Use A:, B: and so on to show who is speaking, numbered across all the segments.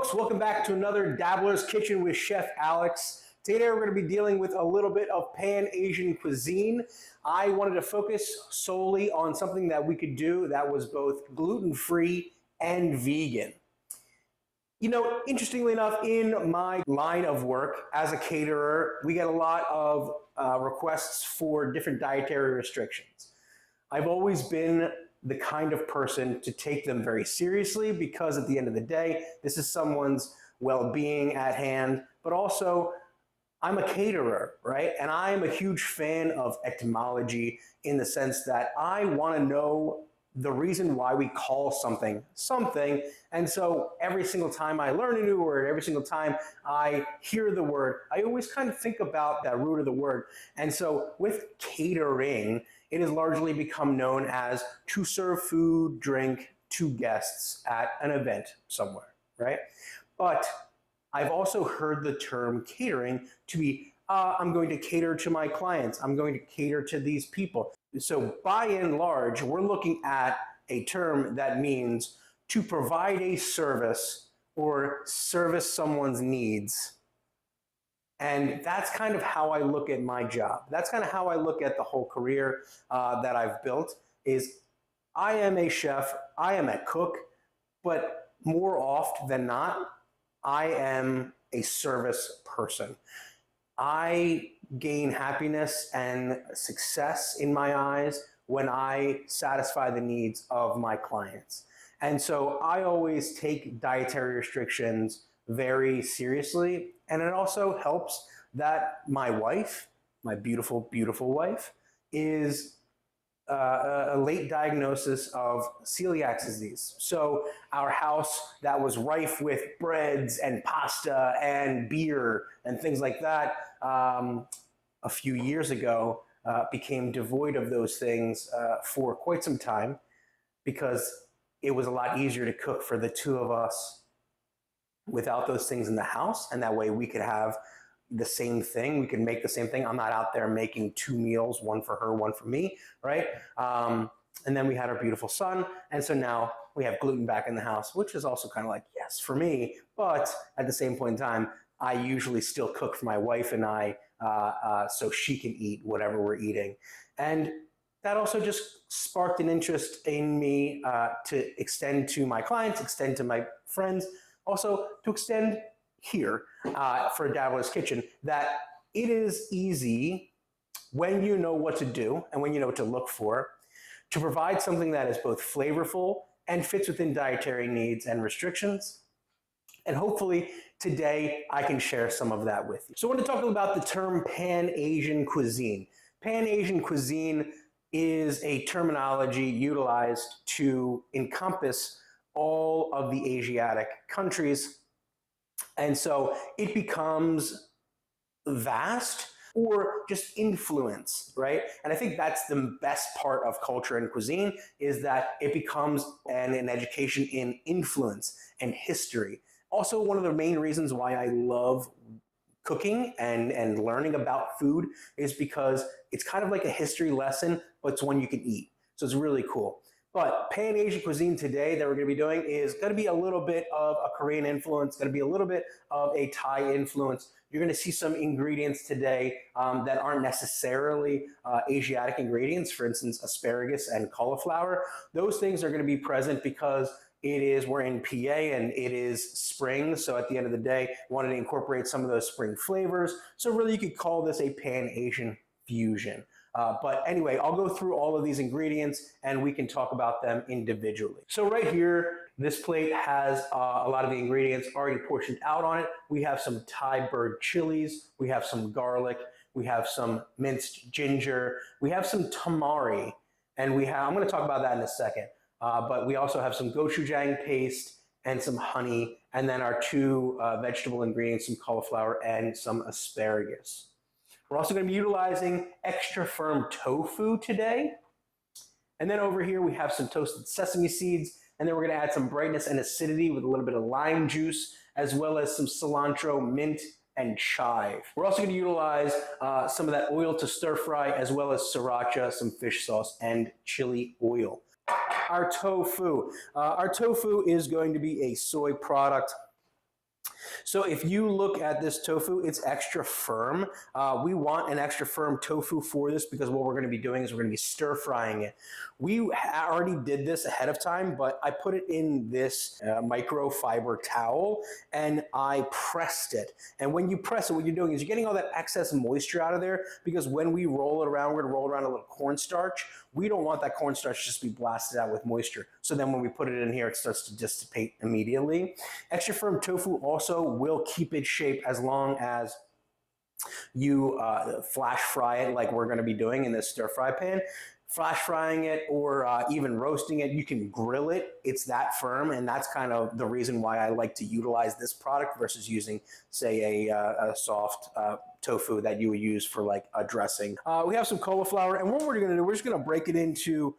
A: folks, welcome back to another Dabbler's Kitchen with Chef Alex. Today we're going to be dealing with a little bit of Pan-Asian cuisine. I wanted to focus solely on something that we could do that was both gluten-free and vegan. You know, interestingly enough, in my line of work as a caterer, we get a lot of requests for different dietary restrictions. I've always been the kind of person to take them very seriously because at the end of the day, this is someone's well-being at hand, but also I'm a caterer, right? And I'm a huge fan of etymology in the sense that I want to know the reason why we call something something. And so every single time I learn a new word, every single time I hear the word, I always kind of think about that root of the word. And so with catering, it has largely become known as to serve food, drink to guests at an event somewhere, right? But I've also heard the term catering to be, I'm going to cater to my clients. I'm going to cater to these people. So by and large, we're looking at a term that means to provide a service or service someone's needs. And that's kind of how I look at my job. That's kind of how I look at the whole career that I've built is I am a chef, I am a cook, but more often than not, I am a service person. I gain happiness and success in my eyes when I satisfy the needs of my clients. And so I always take dietary restrictions very seriously. And it also helps that my wife, my beautiful, beautiful wife, is a late diagnosis of celiac disease. So our house that was rife with breads and pasta and beer and things like that a few years ago became devoid of those things for quite some time because it was a lot easier to cook for the two of us without those things in the house. And that way we could have the same thing. We can make the same thing. I'm not out there making two meals, one for her, one for me, right? And then we had our beautiful son. And so now we have gluten back in the house, which is also kind of like, yes, for me. But at the same point in time, I usually still cook for my wife and I so she can eat whatever we're eating. And that also just sparked an interest in me to extend to my clients, extend to my friends, also to extend here for Dabbler's Kitchen, that it is easy when you know what to do and when you know what to look for to provide something that is both flavorful and fits within dietary needs and restrictions. And hopefully today I can share some of that with you. So I want to talk about the term Pan-Asian cuisine. Pan-Asian cuisine is a terminology utilized to encompass all of the Asiatic countries. And so it becomes vast or just influence, right? And I think that's the best part of culture and cuisine is that it becomes an education in influence and history. Also, one of the main reasons why I love cooking and learning about food is because it's kind of like a history lesson, but it's one you can eat. So it's really cool. But Pan-Asian cuisine today that we're going to be doing is going to be a little bit of a Korean influence, going to be a little bit of a Thai influence. You're going to see some ingredients today that aren't necessarily Asiatic ingredients, for instance, asparagus and cauliflower. Those things are going to be present because we're in PA and it is spring. So at the end of the day, wanted to incorporate some of those spring flavors. So really you could call this a Pan-Asian fusion. But anyway, I'll go through all of these ingredients and we can talk about them individually. So right here, this plate has a lot of the ingredients already portioned out on it. We have some Thai bird chilies, we have some garlic, we have some minced ginger, we have some tamari, and I'm going to talk about that in a second. But we also have some gochujang paste and some honey, and then our two vegetable ingredients, some cauliflower and some asparagus. We're also going to be utilizing extra firm tofu today. And then over here we have some toasted sesame seeds, and then we're going to add some brightness and acidity with a little bit of lime juice, as well as some cilantro, mint, and chive. We're also going to utilize some of that oil to stir fry, as well as sriracha, some fish sauce, and chili oil. Our tofu. Our tofu is going to be a soy product. So if you look at this tofu, it's extra firm. We want an extra firm tofu for this because what we're going to be doing is we're going to be stir frying it. We already did this ahead of time, but I put it in this microfiber towel and I pressed it. And when you press it, what you're doing is you're getting all that excess moisture out of there, because when we roll it around, we're going to roll around a little cornstarch. We don't want that cornstarch just to be blasted out with moisture. So then when we put it in here, it starts to dissipate immediately. Extra firm tofu also will keep its shape as long as you flash fry it like we're going to be doing in this stir fry pan. Flash frying it or even roasting it, you can grill it. It's that firm, and that's kind of the reason why I like to utilize this product versus using, say, a soft tofu that you would use for like a dressing. We have some cauliflower, and what we're going to do, we're just going to break it into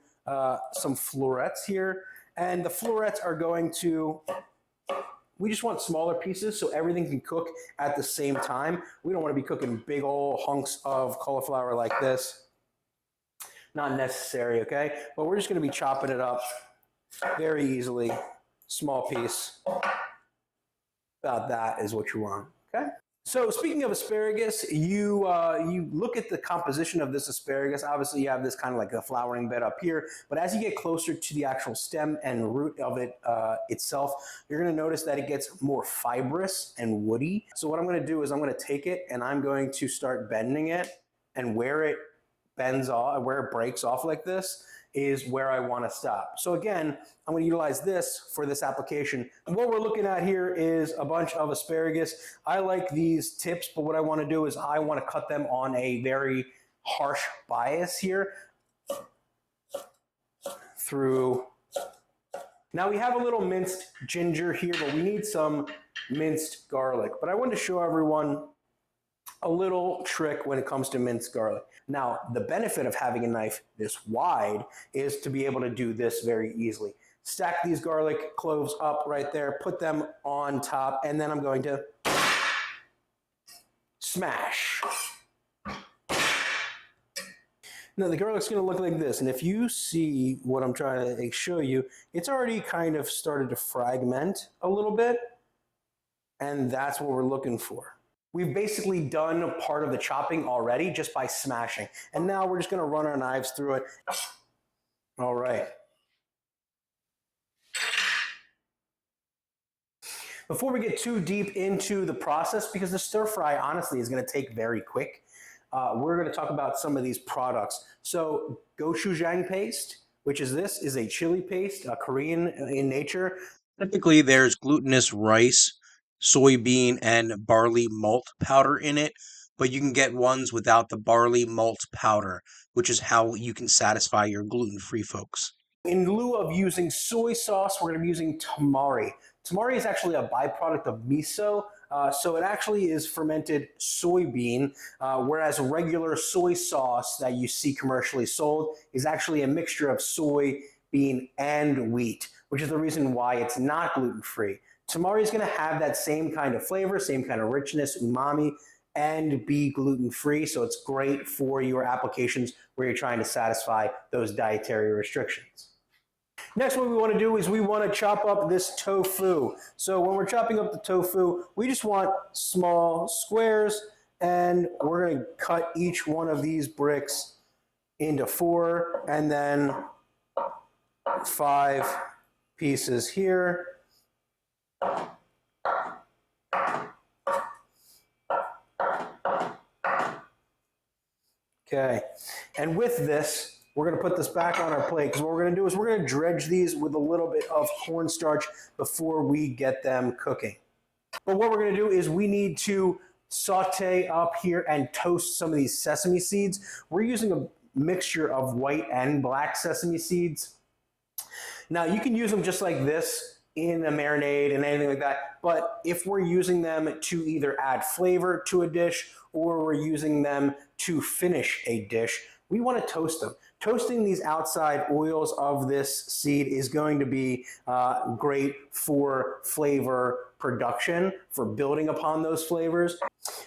A: some florets here, and the florets are going to, we just want smaller pieces so everything can cook at the same time. We don't want to be cooking big old hunks of cauliflower like this. Not necessary, okay? But we're just going to be chopping it up very easily, small piece. About that is what you want, okay? So speaking of asparagus, you look at the composition of this asparagus. Obviously, you have this kind of like a flowering bed up here, but as you get closer to the actual stem and root of it itself, you're going to notice that it gets more fibrous and woody. So what I'm going to do is I'm going to take it and I'm going to start bending it, and where it bends off, where it breaks off like this, is where I want to stop. So again, I'm going to utilize this for this application. And what we're looking at here is a bunch of asparagus. I like these tips, but what I want to do is I want to cut them on a very harsh bias here through. Now we have a little minced ginger here, but we need some minced garlic. But I wanted to show everyone a little trick when it comes to minced garlic. Now, the benefit of having a knife this wide is to be able to do this very easily. Stack these garlic cloves up right there, put them on top, and then I'm going to smash. Now, the garlic's going to look like this, and if you see what I'm trying to show you, it's already kind of started to fragment a little bit, and that's what we're looking for. We've basically done part of the chopping already just by smashing. And now we're just going to run our knives through it. All right. Before we get too deep into the process, because the stir fry honestly is going to take very quick, we're going to talk about some of these products. So gochujang paste, which is this, is a chili paste, Korean in nature.
B: Typically, there's glutinous rice, soybean, and barley malt powder in it, but you can get ones without the barley malt powder, which is how you can satisfy your gluten-free folks.
A: In lieu of using soy sauce, we're going to be using tamari. Tamari is actually a byproduct of miso, so it actually is fermented soybean, whereas regular soy sauce that you see commercially sold is actually a mixture of soybean and wheat, which is the reason why it's not gluten-free. Tamari is going to have that same kind of flavor, same kind of richness, umami, and be gluten-free, so it's great for your applications where you're trying to satisfy those dietary restrictions. Next, what we want to do is we want to chop up this tofu. So when we're chopping up the tofu, we just want small squares, and we're going to cut each one of these bricks into 4 and then 5 pieces here. Okay, and with this, we're going to put this back on our plate, because what we're going to do is we're going to dredge these with a little bit of cornstarch before we get them cooking. But what we're going to do is we need to saute up here and toast some of these sesame seeds. We're using a mixture of white and black sesame seeds. Now, you can use them just like this in a marinade and anything like that, but if we're using them to either add flavor to a dish or we're using them to finish a dish, we want to toast them. Toasting these outside oils of this seed is going to be great for flavor production, for building upon those flavors.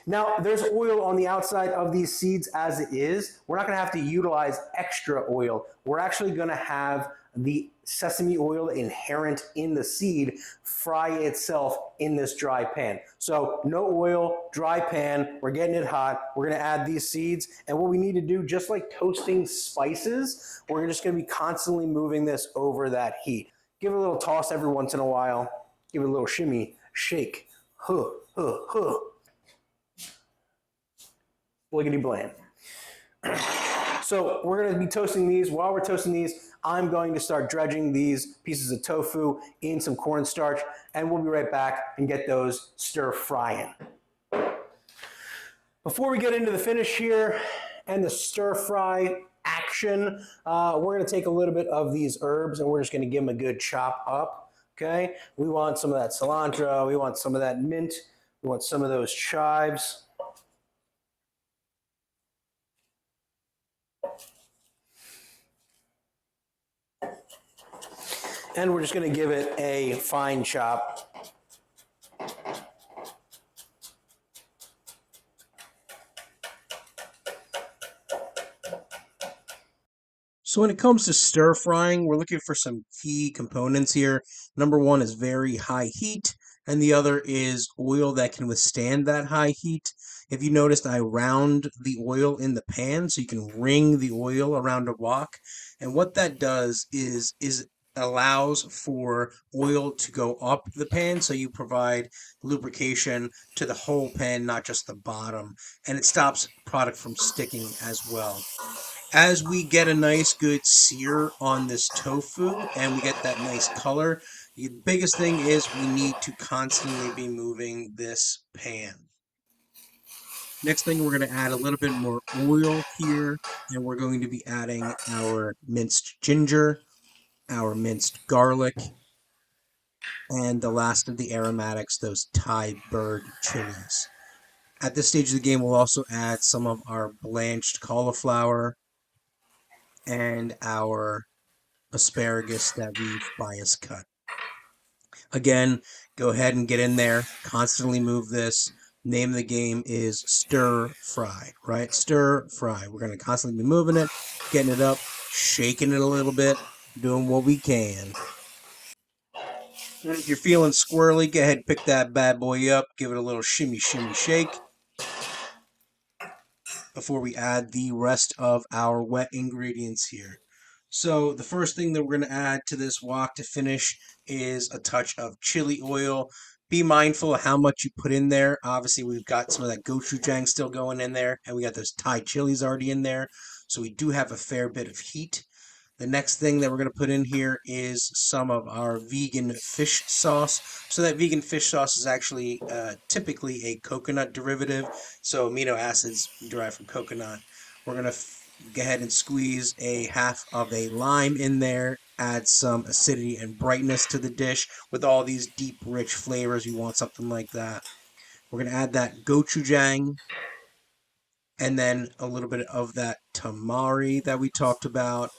A: Now, there's oil on the outside of these seeds as it is. We're not going to have to utilize extra oil. We're actually going to have the sesame oil inherent in the seed fry itself in this dry pan. So no oil, dry pan, we're getting it hot. We're going to add these seeds. And what we need to do, just like toasting spices, we're just going to be constantly moving this over that heat. Give it a little toss every once in a while. Give it a little shimmy, shake, huh, huh, huh. Bliggity bland. So we're going to be toasting these. While we're toasting these, I'm going to start dredging these pieces of tofu in some cornstarch, and we'll be right back and get those stir frying. Before we get into the finish here and the stir fry action, we're going to take a little bit of these herbs and we're just going to give them a good chop up. Okay, we want some of that cilantro, we want some of that mint, we want some of those chives. And we're just going to give it a fine chop.
B: So when it comes to stir frying, we're looking for some key components here. Number one is very high heat, and the other is oil that can withstand that high heat. If you noticed, I round the oil in the pan so you can wring the oil around a wok. And what that does is allows for oil to go up the pan so you provide lubrication to the whole pan, not just the bottom. And it stops product from sticking as well. As we get a nice good sear on this tofu and we get that nice color, the biggest thing is we need to constantly be moving this pan. Next thing, we're going to add a little bit more oil here, and we're going to be adding our minced ginger, our minced garlic, and the last of the aromatics, those Thai bird chilies. At this stage of the game, we'll also add some of our blanched cauliflower and our asparagus that we've bias cut. Again, go ahead and get in there, constantly move this. Name of the game is stir fry, right? Stir fry. We're going to constantly be moving it, getting it up, shaking it a little bit, doing what we can. And if you're feeling squirrely, go ahead and pick that bad boy up, give it a little shimmy, shimmy, shake before we add the rest of our wet ingredients here. So the first thing that we're going to add to this wok to finish is a touch of chili oil. Be mindful of how much you put in there. Obviously, we've got some of that gochujang still going in there, and we got those Thai chilies already in there. So we do have a fair bit of heat. The next thing that we're going to put in here is some of our vegan fish sauce. So that vegan fish sauce is actually typically a coconut derivative. So amino acids derived from coconut. We're going to go ahead and squeeze a half of a lime in there. Add some acidity and brightness to the dish with all these deep, rich flavors. You want something like that. We're going to add that gochujang and then a little bit of that tamari that we talked about.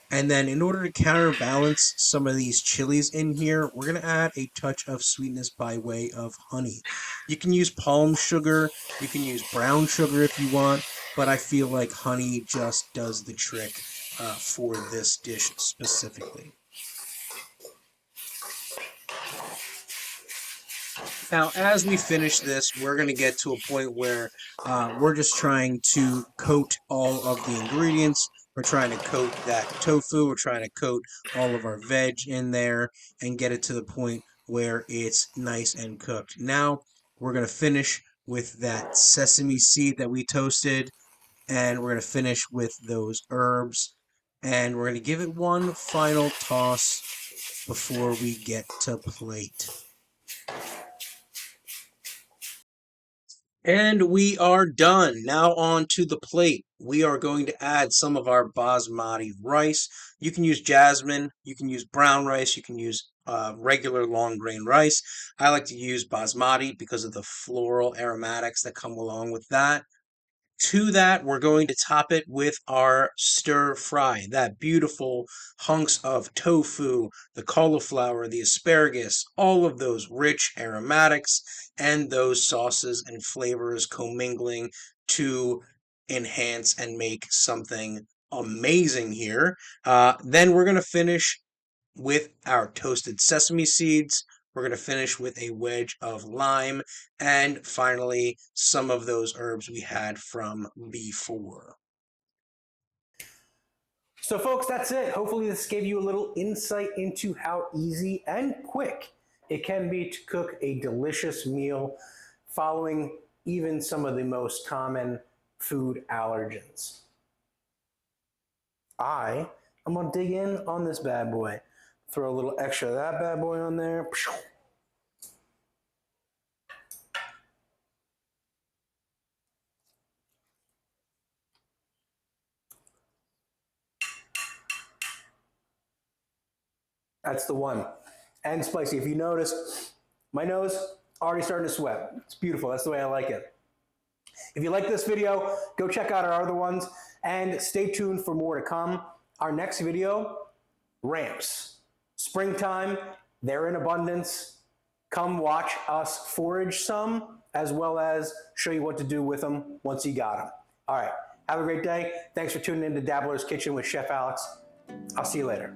B: And then in order to counterbalance some of these chilies in here, we're going to add a touch of sweetness by way of honey. You can use palm sugar, you can use brown sugar if you want, but I feel like honey just does the trick for this dish specifically. Now, as we finish this, we're going to get to a point where we're just trying to coat all of the ingredients. We're trying to coat that tofu. We're trying to coat all of our veg in there and get it to the point where it's nice and cooked. Now, we're going to finish with that sesame seed that we toasted, and we're going to finish with those herbs, and we're going to give it one final toss before we get to plate. And we are done. Now on to the plate. We are going to add some of our basmati rice. You can use jasmine, you can use brown rice, you can use regular long grain rice. I like to use basmati because of the floral aromatics that come along with that. To that, we're going to top it with our stir fry, that beautiful hunks of tofu, the cauliflower, the asparagus, all of those rich aromatics, and those sauces and flavors commingling to enhance and make something amazing here. Then we're going to finish with our toasted sesame seeds. We're going to finish with a wedge of lime, and finally, some of those herbs we had from before.
A: So, folks, that's it. Hopefully, this gave you a little insight into how easy and quick it can be to cook a delicious meal following even some of the most common food allergens. I'm going to dig in on this bad boy. Throw a little extra of that bad boy on there. That's the one. And spicy. If you notice, my nose already starting to sweat. It's beautiful. That's the way I like it. If you like this video, go check out our other ones and stay tuned for more to come. Our next video, ramps. Springtime, they're in abundance. Come watch us forage some, as well as show you what to do with them once you got them. All right, have a great day. Thanks for tuning in to Dabbler's Kitchen with Chef Alex. I'll see you later.